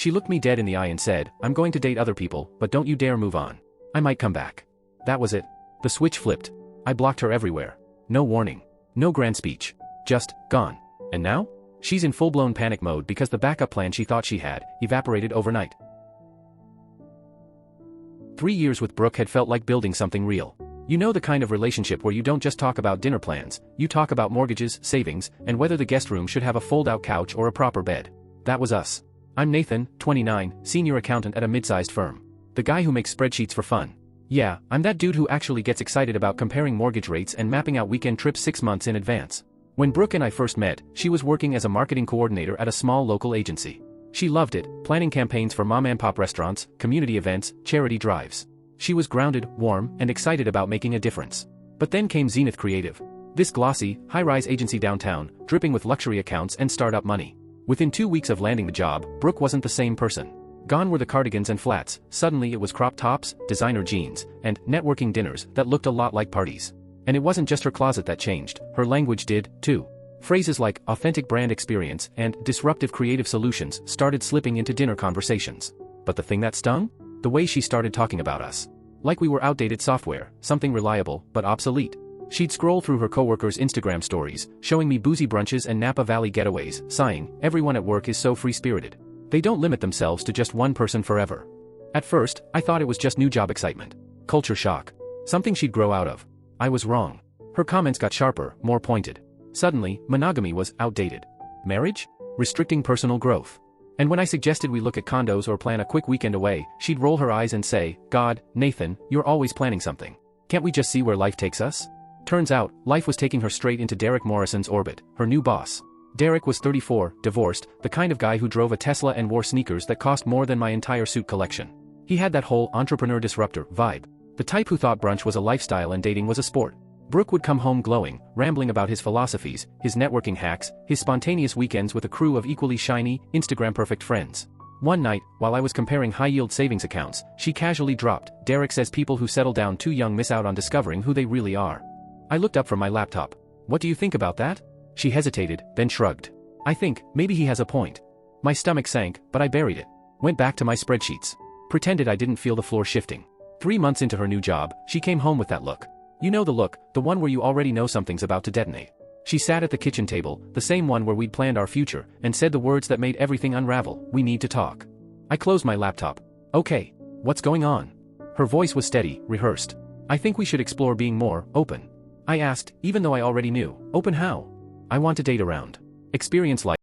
She looked me dead in the eye and said, "I'm going to date other people, but don't you dare move on. I might come back." That was it. The switch flipped. I blocked her everywhere. No warning. No grand speech. Just, gone. And now? She's in full-blown panic mode because the backup plan she thought she had evaporated overnight. 3 years with Brooke had felt like building something real. You know, the kind of relationship where you don't just talk about dinner plans, you talk about mortgages, savings, and whether the guest room should have a fold-out couch or a proper bed. That was us. I'm Nathan, 29, senior accountant at a mid-sized firm. The guy who makes spreadsheets for fun. Yeah, I'm that dude who actually gets excited about comparing mortgage rates and mapping out weekend trips 6 months in advance. When Brooke and I first met, she was working as a marketing coordinator at a small local agency. She loved it, planning campaigns for mom-and-pop restaurants, community events, charity drives. She was grounded, warm, and excited about making a difference. But then came Zenith Creative. This glossy, high-rise agency downtown, dripping with luxury accounts and startup money. Within 2 weeks of landing the job, Brooke wasn't the same person. Gone were the cardigans and flats, suddenly it was crop tops, designer jeans, and networking dinners that looked a lot like parties. And it wasn't just her closet that changed, her language did, too. Phrases like authentic brand experience and disruptive creative solutions started slipping into dinner conversations. But the thing that stung? The way she started talking about us. Like we were outdated software, something reliable, but obsolete. She'd scroll through her coworkers' Instagram stories, showing me boozy brunches and Napa Valley getaways, sighing, "Everyone at work is so free-spirited. They don't limit themselves to just one person forever." At first, I thought it was just new job excitement. Culture shock. Something she'd grow out of. I was wrong. Her comments got sharper, more pointed. Suddenly, monogamy was outdated. Marriage? Restricting personal growth. And when I suggested we look at condos or plan a quick weekend away, she'd roll her eyes and say, "God, Nathan, you're always planning something. Can't we just see where life takes us?" Turns out, life was taking her straight into Derek Morrison's orbit, her new boss. Derek was 34, divorced, the kind of guy who drove a Tesla and wore sneakers that cost more than my entire suit collection. He had that whole entrepreneur disruptor vibe. The type who thought brunch was a lifestyle and dating was a sport. Brooke would come home glowing, rambling about his philosophies, his networking hacks, his spontaneous weekends with a crew of equally shiny, Instagram-perfect friends. One night, while I was comparing high-yield savings accounts, she casually dropped, "Derek says people who settle down too young miss out on discovering who they really are." I looked up from my laptop. "What do you think about that?" She hesitated, then shrugged. "I think, maybe he has a point." My stomach sank, but I buried it. Went back to my spreadsheets. Pretended I didn't feel the floor shifting. 3 months into her new job, she came home with that look. You know the look, the one where you already know something's about to detonate. She sat at the kitchen table, the same one where we'd planned our future, and said the words that made everything unravel, "We need to talk." I closed my laptop. "Okay. What's going on?" Her voice was steady, rehearsed. "I think we should explore being more open." I asked, even though I already knew. "Open how?" "I want to date around. Experience life."